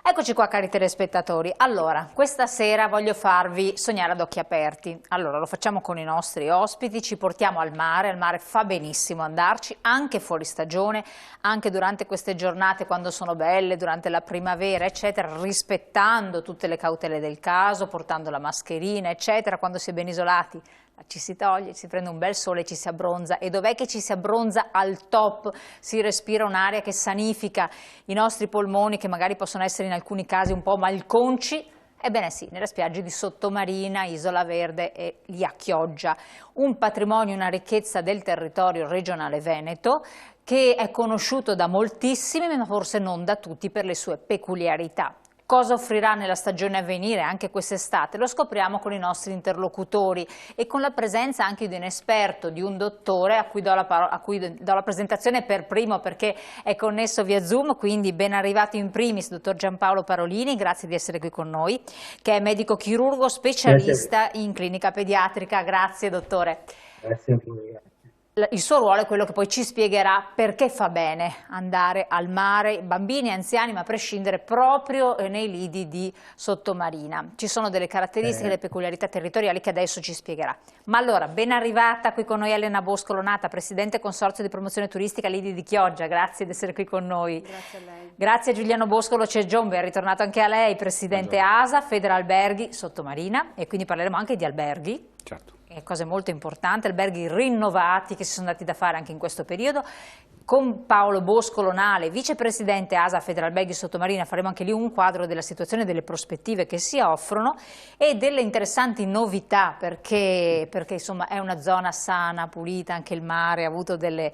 Eccoci qua cari telespettatori, allora questa sera voglio farvi sognare ad occhi aperti, allora lo facciamo con i nostri ospiti, ci portiamo al mare fa benissimo andarci anche fuori stagione, anche durante queste giornate quando sono belle, durante la primavera eccetera, rispettando tutte le cautele del caso, portando la mascherina eccetera, quando si è ben isolati. Ci si toglie, si prende un bel sole, ci si abbronza e dov'è che ci si abbronza al top? Si respira un'aria che sanifica i nostri polmoni che magari possono essere in alcuni casi un po' malconci. Ebbene sì, nelle spiagge di Sottomarina, Isola Verde e lì a Chioggia, un patrimonio, una ricchezza del territorio regionale veneto che è conosciuto da moltissimi ma forse non da tutti per le sue peculiarità. Cosa offrirà nella stagione a venire anche quest'estate? Lo scopriamo con i nostri interlocutori e con la presenza anche di un esperto, di un dottore a cui do la presentazione per primo perché è connesso via Zoom, quindi ben arrivato in primis, dottor Giampaolo Parolini, grazie di essere qui con noi, che è medico chirurgo specialista in clinica pediatrica. Grazie dottore. Grazie a voi. Il suo ruolo è quello che poi ci spiegherà perché fa bene andare al mare, bambini, anziani, ma a prescindere proprio nei lidi di Sottomarina. Ci sono delle caratteristiche, delle peculiarità territoriali che adesso ci spiegherà. Ma allora, ben arrivata qui con noi Elena Bosco-Lonata, Presidente Consorzio di Promozione Turistica Lidi di Chioggia, grazie di essere qui con noi. Grazie a lei. Grazie a Giuliano Bosco Loceggion, è ritornato anche a lei, Presidente ASA, Federalberghi Sottomarina, e quindi parleremo anche di alberghi. Certo. Cose molto importanti, alberghi rinnovati che si sono dati da fare anche in questo periodo. Con Paolo Bosco Lonale, vicepresidente ASA Federalberghi Sottomarina, faremo anche lì un quadro della situazione e delle prospettive che si offrono e delle interessanti novità perché insomma è una zona sana, pulita, anche il mare ha avuto dei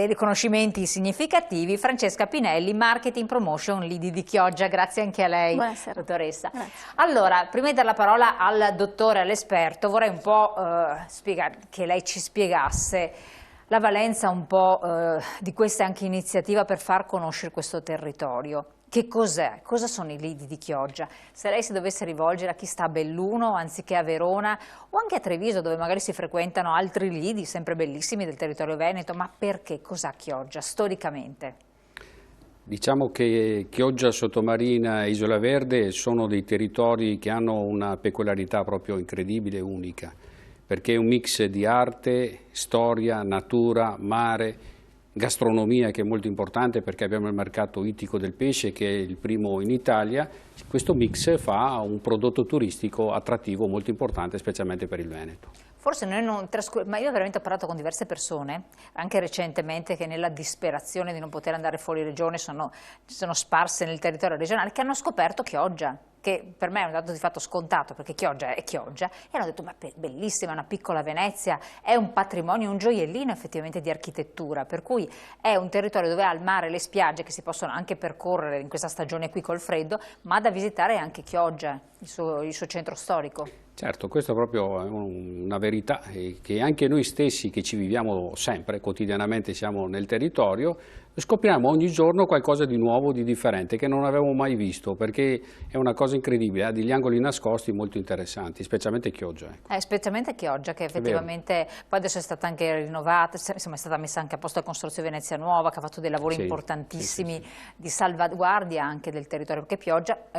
riconoscimenti significativi. Francesca Pinelli, Marketing Promotion Lidi di Chioggia, grazie anche a lei. Buonasera. Dottoressa. Grazie. Allora, prima di dare la parola al dottore, all'esperto, vorrei un po' che lei ci spiegasse la valenza un po' di questa anche iniziativa per far conoscere questo territorio. Che cos'è? Cosa sono i lidi di Chioggia? Se lei si dovesse rivolgere a chi sta a Belluno anziché a Verona o anche a Treviso dove magari si frequentano altri lidi sempre bellissimi del territorio veneto, ma perché? Cos'ha Chioggia storicamente? Diciamo che Chioggia, Sottomarina e Isola Verde sono dei territori che hanno una peculiarità proprio incredibile e unica, perché è un mix di arte, storia, natura, mare, gastronomia che è molto importante perché abbiamo il mercato ittico del pesce che è il primo in Italia. Questo mix fa un prodotto turistico attrattivo molto importante specialmente per il Veneto. Forse noi non ma io veramente ho parlato con diverse persone, anche recentemente, che nella disperazione di non poter andare fuori regione si sono sparse nel territorio regionale, che hanno scoperto Chioggia, che per me è un dato di fatto scontato, perché Chioggia è Chioggia, e hanno detto, ma bellissima, una piccola Venezia, è un patrimonio, un gioiellino effettivamente di architettura, per cui è un territorio dove ha il mare, le spiagge, che si possono anche percorrere in questa stagione qui col freddo, ma da visitare è anche Chioggia, il suo centro storico. Certo, questa è proprio una verità che anche noi stessi che ci viviamo sempre, quotidianamente siamo nel territorio, scopriamo ogni giorno qualcosa di nuovo, di differente, che non avevamo mai visto, perché è una cosa incredibile, ha degli angoli nascosti molto interessanti, specialmente Chioggia. Specialmente Chioggia, che effettivamente poi adesso è stata anche rinnovata, insomma è stata messa anche a posto il Consorzio Venezia Nuova, che ha fatto dei lavori importantissimi di salvaguardia anche del territorio, perché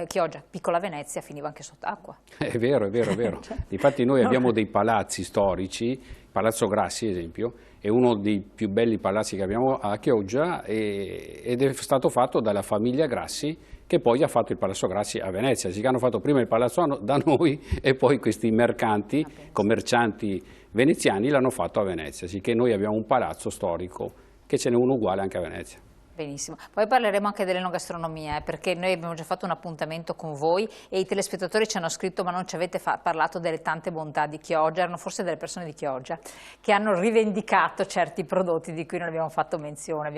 Chioggia, piccola Venezia, finiva anche sott'acqua. È vero, è vero, è vero. Infatti noi abbiamo dei palazzi storici, Palazzo Grassi ad esempio, è uno dei più belli palazzi che abbiamo a Chioggia ed è stato fatto dalla famiglia Grassi che poi ha fatto il Palazzo Grassi a Venezia, cioè che hanno fatto prima il palazzo da noi e poi questi mercanti, commercianti veneziani l'hanno fatto a Venezia, sicché noi abbiamo un palazzo storico che ce n'è uno uguale anche a Venezia. Benissimo, poi parleremo anche dell'enogastronomia perché noi abbiamo già fatto un appuntamento con voi e i telespettatori ci hanno scritto ma non ci avete parlato delle tante bontà di Chioggia, erano forse delle persone di Chioggia che hanno rivendicato certi prodotti di cui non abbiamo fatto menzione,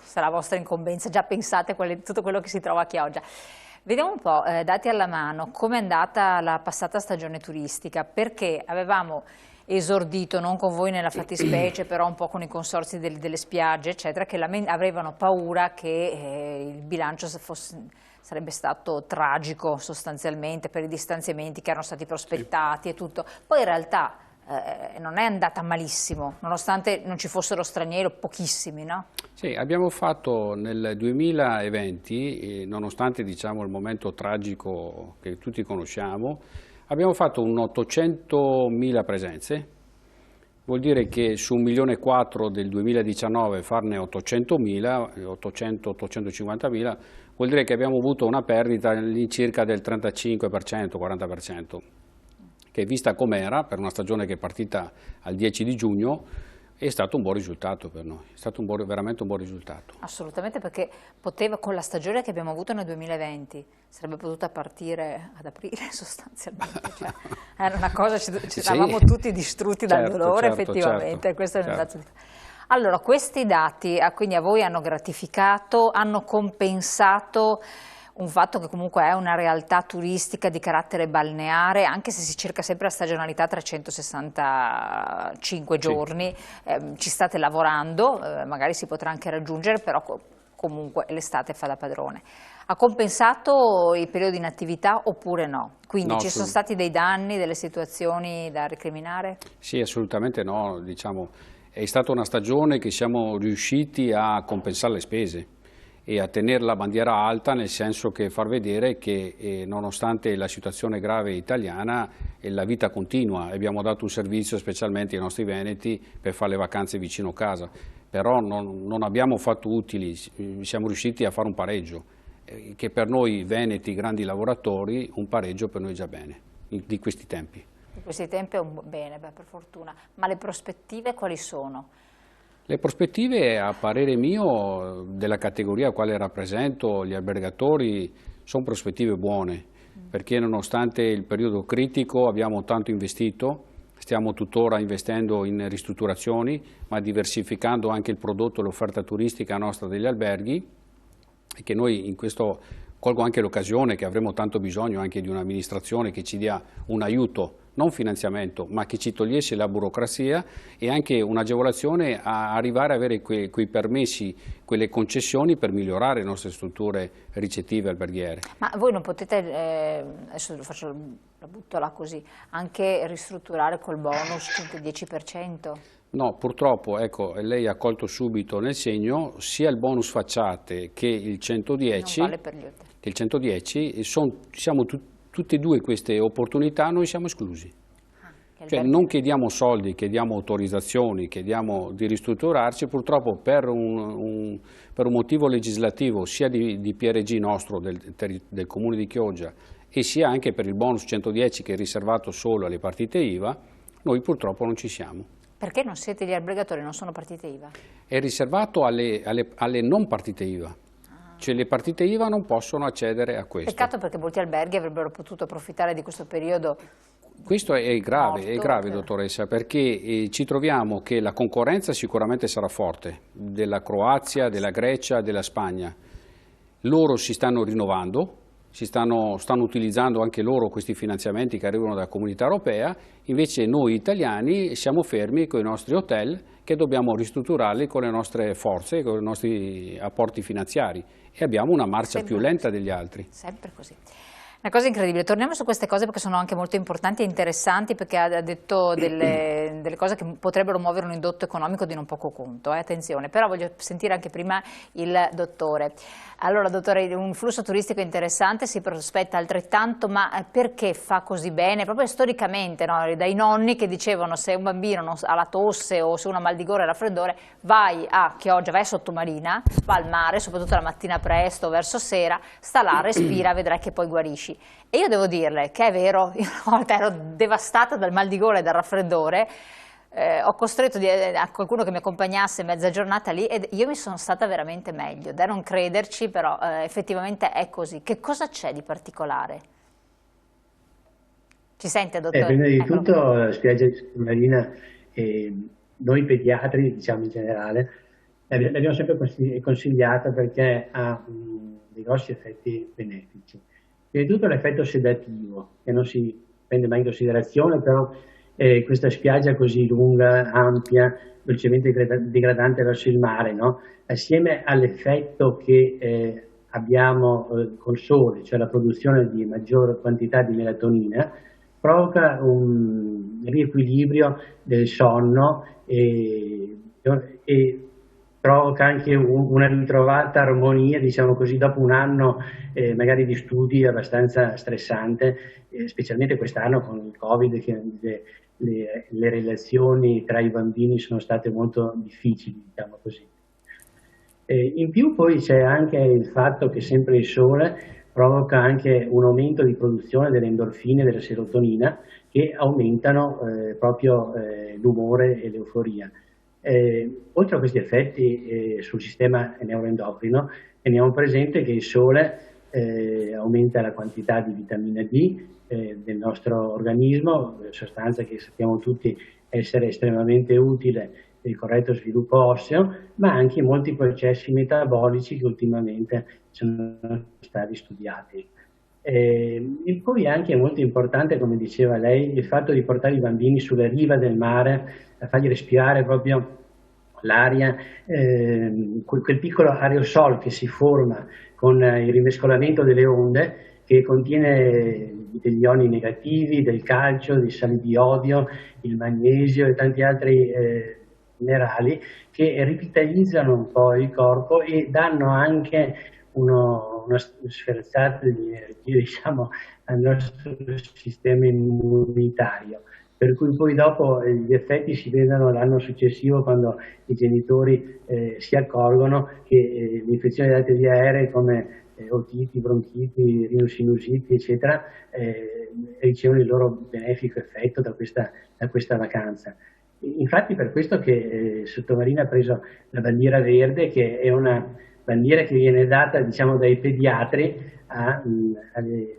sarà vostra incombenza, già pensate tutto quello che si trova a Chioggia. Vediamo un po', dati alla mano, come è andata la passata stagione turistica, perché avevamo esordito, non con voi nella fattispecie, però un po' con i consorzi delle spiagge, eccetera, che avevano paura che il bilancio sarebbe stato tragico sostanzialmente per i distanziamenti che erano stati prospettati e tutto. Poi in realtà non è andata malissimo, nonostante non ci fossero stranieri, pochissimi, no? Sì, abbiamo fatto nel 2020, nonostante diciamo, il momento tragico che tutti conosciamo, abbiamo fatto un 800.000 presenze. Vuol dire che su 1.400.000 del 2019 farne 800.000, 800-850.000, vuol dire che abbiamo avuto una perdita all'incirca del 35%, 40%, che vista com'era, per una stagione che è partita al 10 di giugno, è stato un buon risultato per noi, è stato veramente un buon risultato. Assolutamente, perché poteva, con la stagione che abbiamo avuto nel 2020, sarebbe potuta partire ad aprile sostanzialmente, cioè, era una cosa, ci eravamo tutti distrutti dal dolore effettivamente, questo è un dato. Allora, questi dati quindi a voi hanno gratificato, hanno compensato un fatto che comunque è una realtà turistica di carattere balneare, anche se si cerca sempre la stagionalità 365 giorni, ci state lavorando, magari si potrà anche raggiungere, però comunque l'estate fa da padrone. Ha compensato i periodi in attività oppure no? Quindi no, ci sono stati dei danni, delle situazioni da recriminare? Sì, assolutamente no, diciamo, è stata una stagione che siamo riusciti a compensare le spese e a tenere la bandiera alta, nel senso che far vedere che nonostante la situazione grave italiana la vita continua. Abbiamo dato un servizio specialmente ai nostri veneti per fare le vacanze vicino casa, però non abbiamo fatto utili, siamo riusciti a fare un pareggio, che per noi veneti, grandi lavoratori, un pareggio per noi è già bene, di questi tempi. Di questi tempi è un bene, per fortuna, ma le prospettive quali sono? Le prospettive, a parere mio, della categoria a quale rappresento, gli albergatori, sono prospettive buone, perché nonostante il periodo critico abbiamo tanto investito, stiamo tuttora investendo in ristrutturazioni, ma diversificando anche il prodotto e l'offerta turistica nostra degli alberghi, e che noi in questo colgo anche l'occasione che avremo tanto bisogno anche di un'amministrazione che ci dia un aiuto, non finanziamento, ma che ci togliesse la burocrazia e anche un'agevolazione a arrivare a avere quei permessi, quelle concessioni per migliorare le nostre strutture ricettive alberghiere. Ma voi non potete, adesso la butto là così, anche ristrutturare col bonus 110%? No, purtroppo, ecco, lei ha colto subito nel segno, sia il bonus facciate che il 110, non vale per gli hotel. Che il 110 siamo tutte e due queste opportunità, noi siamo esclusi. Cioè non chiediamo soldi, chiediamo autorizzazioni, chiediamo di ristrutturarci, purtroppo per un motivo legislativo sia di PRG nostro, del Comune di Chioggia, e sia anche per il bonus 110 che è riservato solo alle partite IVA, noi purtroppo non ci siamo. Perché non siete gli albergatori, non sono partite IVA? È riservato alle non partite IVA. Cioè le partite IVA non possono accedere a questo. Peccato, perché molti alberghi avrebbero potuto approfittare di questo periodo. Questo è grave, dottoressa, perché ci troviamo che la concorrenza sicuramente sarà forte, della Croazia, della Grecia, della Spagna. Loro si stanno rinnovando, stanno utilizzando anche loro questi finanziamenti che arrivano dalla Comunità Europea, invece noi italiani siamo fermi con i nostri hotel che dobbiamo ristrutturarli con le nostre forze, con i nostri apporti finanziari, e abbiamo una marcia più lenta degli altri. Sempre così. Una cosa incredibile, torniamo su queste cose perché sono anche molto importanti e interessanti, perché ha detto delle cose che potrebbero muovere un indotto economico di non poco conto, attenzione, però voglio sentire anche prima il dottore. Allora dottore, un flusso turistico interessante si prospetta altrettanto, ma perché fa così bene? Proprio storicamente, no? Dai nonni che dicevano se un bambino ha la tosse o se uno ha mal di gola e raffreddore, vai a Chioggia, vai a Sottomarina, va al mare, soprattutto la mattina presto, verso sera, sta là, respira, vedrai che poi guarisci. E io devo dirle che è vero, io una volta ero devastata dal mal di gola e dal raffreddore, ho costretto a qualcuno che mi accompagnasse mezza giornata lì ed io mi sono stata veramente meglio, da non crederci, però effettivamente è così. Che cosa c'è di particolare? Ci sente, dottore? Prima di tutto la spiaggia di Sottomarina, noi pediatri, diciamo in generale, l'abbiamo sempre consigliata perché ha dei grossi effetti benefici. Prima di tutto l'effetto sedativo, che non si prende mai in considerazione, però questa spiaggia così lunga, ampia, dolcemente degradante verso il mare, no? Assieme all'effetto che abbiamo col sole, cioè la produzione di maggior quantità di melatonina, provoca un riequilibrio del sonno e provoca anche una ritrovata armonia, diciamo così, dopo un anno magari di studi abbastanza stressante, specialmente quest'anno con il Covid, che le relazioni tra i bambini sono state molto difficili, diciamo così. In più poi c'è anche il fatto che sempre il sole provoca anche un aumento di produzione delle endorfine e della serotonina che aumentano proprio l'umore e l'euforia. Oltre a questi effetti sul sistema neuroendocrino, teniamo presente che il sole aumenta la quantità di vitamina D del nostro organismo, sostanza che sappiamo tutti essere estremamente utile per il corretto sviluppo osseo, ma anche molti processi metabolici che ultimamente sono stati studiati. E poi è anche molto importante, come diceva lei, il fatto di portare i bambini sulle rive del mare, a fargli respirare proprio l'aria, quel piccolo aerosol che si forma con il rimescolamento delle onde, che contiene degli ioni negativi, del calcio, dei sali di odio, il magnesio e tanti altri minerali che rivitalizzano un po' il corpo e danno anche una sferzata di energia, diciamo, al nostro sistema immunitario, per cui poi dopo gli effetti si vedono l'anno successivo, quando i genitori si accorgono che le infezioni delle vie aeree come otiti, bronchiti, rinosinusiti, eccetera, ricevono il loro benefico effetto da questa vacanza. Infatti per questo che Sottomarina ha preso la bandiera verde, che è una bandiera che viene data, diciamo, dai pediatri alle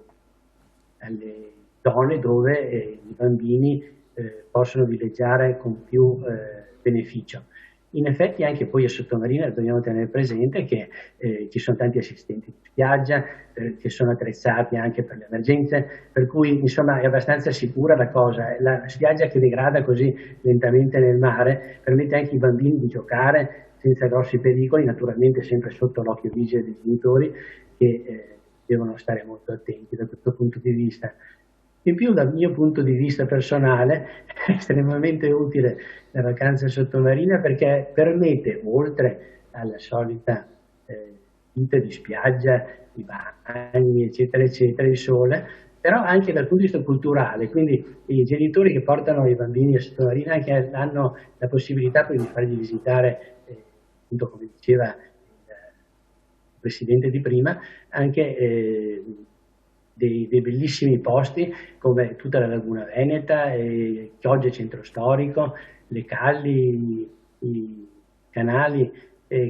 zone dove i bambini possono villeggiare con più beneficio. In effetti anche poi a Sottomarina dobbiamo tenere presente che ci sono tanti assistenti di spiaggia che sono attrezzati anche per le emergenze, per cui insomma è abbastanza sicura la cosa. La spiaggia che degrada così lentamente nel mare permette anche ai bambini di giocare senza grossi pericoli, naturalmente sempre sotto l'occhio vigile dei genitori che devono stare molto attenti da questo punto di vista. In più, dal mio punto di vista personale, è estremamente utile la vacanza sottomarina perché permette, oltre alla solita vita di spiaggia, i bagni, eccetera, eccetera, il sole, però anche dal punto di vista culturale, quindi i genitori che portano i bambini a sottomarina anche hanno la possibilità poi di fargli visitare, appunto come diceva il Presidente di prima, anche dei bellissimi posti come tutta la Laguna Veneta, Chioggia Centro Storico, le calli, i canali,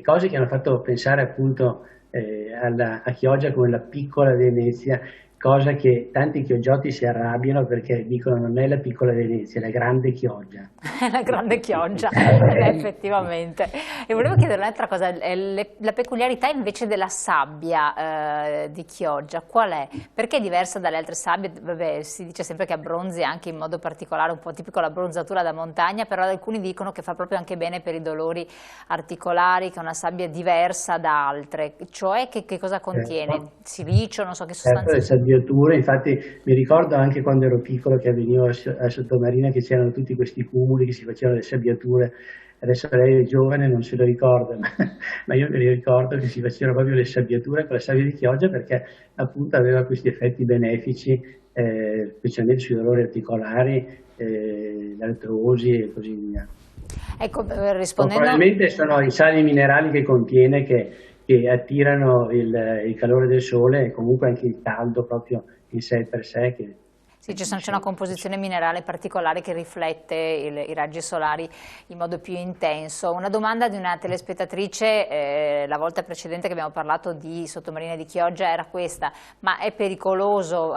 cose che hanno fatto pensare appunto a Chioggia come la piccola Venezia, cosa che tanti chioggioti si arrabbiano perché dicono non è la piccola Venezia, è la grande Chioggia. È la grande Chioggia, effettivamente. E volevo chiedere un'altra cosa, la peculiarità invece della sabbia di Chioggia, qual è? Perché è diversa dalle altre sabbie? Vabbè, si dice sempre che abbronzi anche in modo particolare, un po' tipico l'abbronzatura da montagna, però alcuni dicono che fa proprio anche bene per i dolori articolari, che è una sabbia diversa da altre, cioè che cosa contiene? Silicio, non so che sostanze. Le sabbiature, infatti mi ricordo anche quando ero piccolo che venivo a Sottomarina che c'erano tutti questi cumuli che si facevano le sabbiature. Adesso lei è giovane, non se lo ricorda, ma io mi ricordo che si facevano proprio le sabbiature con la sabbia di Chioggia perché appunto aveva questi effetti benefici, specialmente sui dolori articolari, l'artrosi e così via. Ecco, rispondendo... Probabilmente sono i sali minerali che contiene che attirano il calore del sole e comunque anche il caldo proprio in sé per sé. Sì, c'è una composizione minerale particolare che riflette i raggi solari in modo più intenso. Una domanda di una telespettatrice, la volta precedente che abbiamo parlato di Sottomarina di Chioggia era questa: ma è pericoloso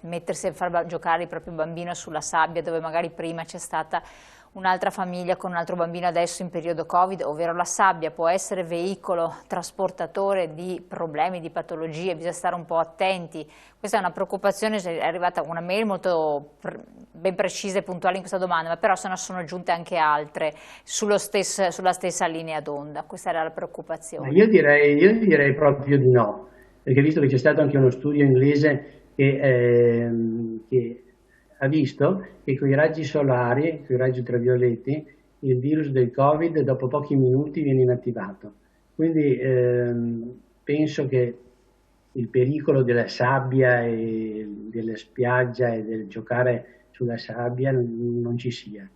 mettersi a far giocare il proprio bambino sulla sabbia dove magari prima c'è stata un'altra famiglia con un altro bambino adesso in periodo Covid, ovvero la sabbia può essere veicolo trasportatore di problemi, di patologie, bisogna stare un po' attenti. Questa è una preoccupazione, è arrivata una mail molto ben precisa e puntuale in questa domanda, ma però se ne sono aggiunte anche altre sulla stessa linea d'onda. Questa era la preoccupazione. Io direi proprio di no, perché visto che c'è stato anche uno studio inglese che ha visto che con i raggi solari, con i raggi ultravioletti, il virus del Covid dopo pochi minuti viene inattivato. Quindi penso che il pericolo della sabbia e della spiaggia e del giocare sulla sabbia non ci sia.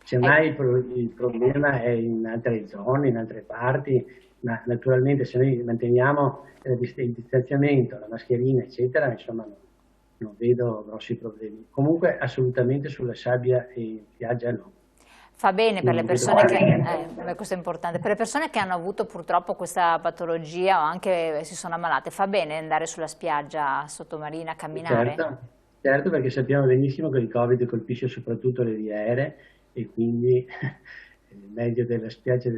Semmai il problema è in altre zone, in altre parti, ma naturalmente se noi manteniamo il distanziamento, la mascherina, eccetera, insomma non vedo grossi problemi. Comunque assolutamente sulla sabbia e in spiaggia no. Fa bene per le persone che, questo è importante, per le persone che hanno avuto purtroppo questa patologia o anche si sono ammalate, fa bene andare sulla spiaggia sottomarina a camminare? Certo, perché sappiamo benissimo che il Covid colpisce soprattutto le vie aeree e quindi meglio della spiaggia,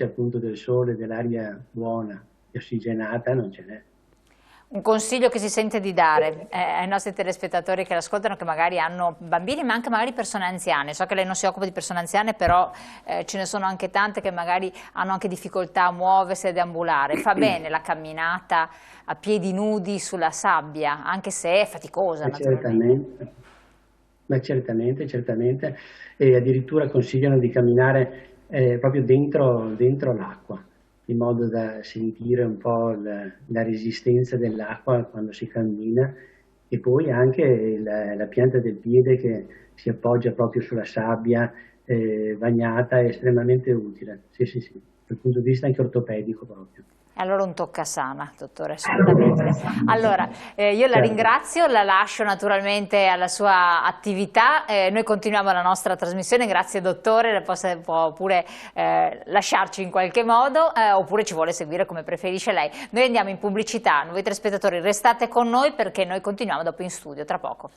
appunto del sole, dell'aria buona e ossigenata non ce n'è. Un consiglio che si sente di dare ai nostri telespettatori che l'ascoltano, che magari hanno bambini ma anche magari persone anziane. So che lei non si occupa di persone anziane, però ce ne sono anche tante che magari hanno anche difficoltà a muoversi e a deambulare. Fa bene la camminata a piedi nudi sulla sabbia, anche se è faticosa naturalmente. Certamente, e addirittura consigliano di camminare proprio dentro l'acqua, in modo da sentire un po' la resistenza dell'acqua quando si cammina, e poi anche la pianta del piede che si appoggia proprio sulla sabbia bagnata è estremamente utile, sì, dal punto di vista anche ortopedico proprio. Allora un toccasana, dottore, assolutamente. Allora, io la ringrazio, la lascio naturalmente alla sua attività, noi continuiamo la nostra trasmissione, grazie dottore, può pure lasciarci in qualche modo, oppure ci vuole seguire come preferisce lei. Noi andiamo in pubblicità, voi telespettatori restate con noi perché noi continuiamo dopo in studio, tra poco.